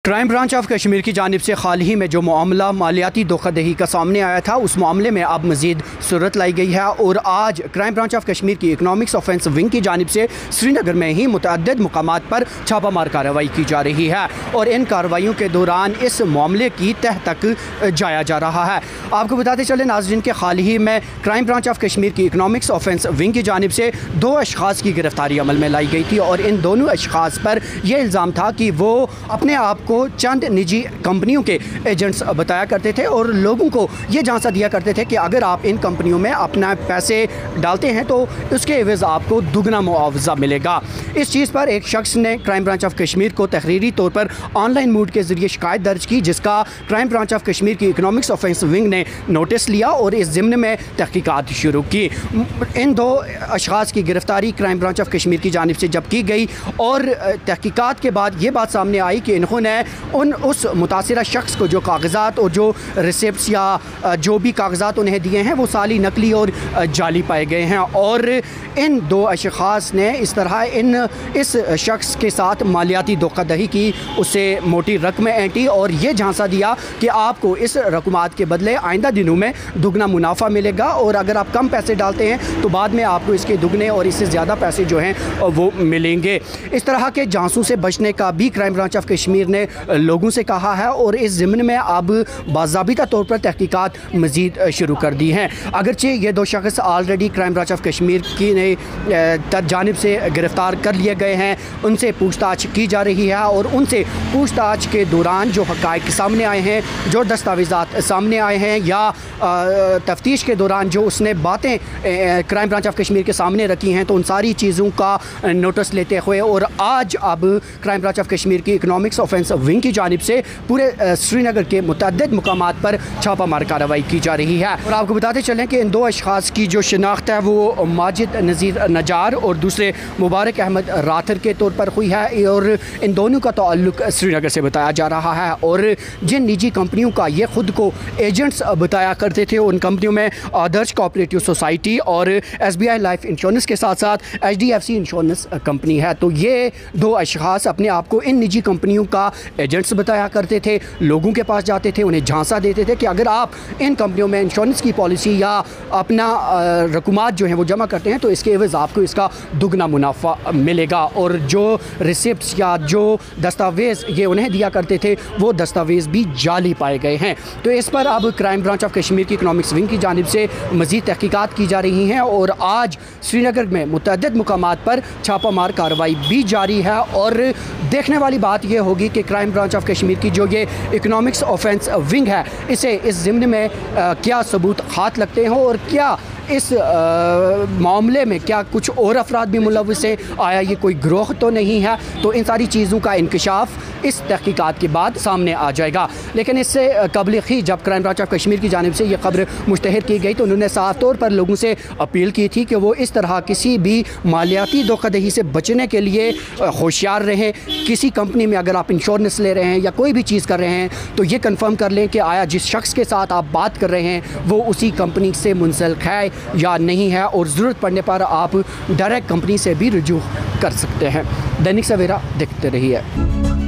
Crime branch of Kashmir की जानिब से हाल ही में जो मामला मालियाती धोखाधड़ी का सामने आया था, उस मामले में अब मज़ीद सूरत लाई गई है और आज क्राइम ब्रांच ऑफ कश्मीर की इकनॉमिक्स ऑफेंस विंग की जानिब से श्रीनगर में ही मुतअद्दिद मुकामात पर छापामार कार्रवाई की जा रही है और इन कार्रवाइयों के दौरान इस मामले की तह तक जाया जा रहा है। आपको बताते चले नाज़रीन के हाल ही में क्राइम ब्रांच ऑफ कश्मीर की इकनॉमिक्स ऑफेंस विंग की जानिब से 2 अशखास की गिरफ्तारी अमल में लाई गई थी और इन दोनों अशखास पर यह इल्ज़ाम था कि वो अपने आप को चंद निजी कंपनियों के एजेंट्स बताया करते थे और लोगों को ये झांसा दिया करते थे कि अगर आप इन कंपनियों में अपना पैसे डालते हैं तो उसके एवज़ आपको दुगना मुआवजा मिलेगा। इस चीज़ पर एक शख्स ने क्राइम ब्रांच ऑफ कश्मीर को तहरीरी तौर पर ऑनलाइन मोड के ज़रिए शिकायत दर्ज की, जिसका क्राइम ब्रांच ऑफ कश्मीर की इकनॉमिक्स ऑफेंस विंग ने नोटिस लिया और इस ज़िम्न में तहकीकात शुरू की। इन 2 अशखास की गिरफ्तारी क्राइम ब्रांच ऑफ कश्मीर की जानिब से जब की गई और तहकीकात के बाद ये बात सामने आई कि इन्होंने उस मुतासिरा शख्स को जो कागज़ात और जो रिसिप्ट्स या जो भी कागज़ात उन्हें दिए हैं वो साली नकली और जाली पाए गए हैं और इन 2 अशखास ने इस तरह इस शख्स के साथ मालियाती धोखाधड़ी की, उससे मोटी रकमें ऐंठी और ये झांसा दिया कि आपको इस रकमात के बदले आइंदा दिनों में दुगना मुनाफा मिलेगा और अगर आप कम पैसे डालते हैं तो बाद में आपको इसके दुगने और इससे ज़्यादा पैसे जो हैं वो मिलेंगे। इस तरह के जांसू से बचने का भी क्राइम ब्रांच ऑफ कश्मीर ने लोगों से कहा है और इस ज़िम्न में अब बाज़ाबिता तौर पर तहकीकात मज़ीद शुरू कर दी हैं। अगरचे ये 2 शख्स already crime branch of Kashmir की जानिब से गिरफ़्तार कर लिए गए हैं, उनसे पूछताछ की जा रही है और उनसे पूछताछ के दौरान जो हक़ाइक़ सामने आए हैं, जो दस्तावेज़ात सामने आए हैं या तफ्तीश के दौरान जो उसने बातें क्राइम ब्रांच ऑफ कश्मीर के सामने रखी हैं, तो उन सारी चीज़ों का नोटिस लेते हुए और आज अब क्राइम ब्रांच ऑफ कश्मीर की इकनॉमिक्स ऑफेंस विंग की जानिब से पूरे श्रीनगर के मुतअद्दिद मुकामात पर छापामार कार्रवाई की जा रही है। और आपको बताते चलें कि इन 2 अशखास की जो शिनाख्त है वो माजिद नज़ीर नजार और दूसरे मुबारक अहमद राथर के तौर पर हुई है और इन दोनों का ताल्लुक श्रीनगर से बताया जा रहा है और जिन निजी कंपनियों का ये खुद को एजेंट्स बताया करते थे उन कंपनियों में आदर्श कोऑपरेटिव सोसाइटी और SBI लाइफ इंश्योरेंस के साथ साथ HDFC इंश्योरेंस कंपनी है। तो ये 2 अशखास अपने आप को इन निजी कंपनियों का एजेंट्स बताया करते थे, लोगों के पास जाते थे, उन्हें झांसा देते थे कि अगर आप इन कंपनियों में इंश्योरेंस की पॉलिसी या अपना रकूमात जो है वो जमा करते हैं तो इसके एवज़ आपको इसका दुगना मुनाफा मिलेगा और जो रिसिप्ट्स या जो दस्तावेज़ ये उन्हें दिया करते थे वो दस्तावेज़ भी जाली पाए गए हैं। तो इस पर अब क्राइम ब्रांच ऑफ कश्मीर की इकनॉमिक्स विंग की जानिब से मज़ीद तहकीकात की जा रही हैं और आज श्रीनगर में मुतअद्दिद मुकामात पर छापामार कार्रवाई भी जारी है और देखने वाली बात यह होगी कि क्राइम ब्रांच ऑफ कश्मीर की जो ये इकनॉमिक्स ऑफेंस विंग है इसे इस ज़िम्न में क्या सबूत हाथ लगते हैं और क्या इस मामले में क्या कुछ और अफराद भी मुलव्वस हैं, आया ये कोई ग्रोह तो नहीं है। तो इन सारी चीज़ों का इंकशाफ इस तहकीकात के बाद सामने आ जाएगा। लेकिन इससे कबल ही जब क्राइम ब्रांच ऑफ कश्मीर की जानिब से ये खबर मुश्तहर की गई तो उन्होंने साफ तौर पर लोगों से अपील की थी कि वो इस तरह किसी भी मालियाती धोखाधड़ी से बचने के लिए होशियार रहें। किसी कंपनी में अगर आप इंश्योरेंस ले रहे हैं या कोई भी चीज़ कर रहे हैं तो ये कन्फर्म कर लें कि आया जिस शख्स के साथ आप बात कर रहे हैं वो उसी कंपनी से मुंसलिक है या नहीं है और ज़रूरत पड़ने पर आप डायरेक्ट कंपनी से भी रुजू कर सकते हैं। दैनिक सवेरा देखते रहिए।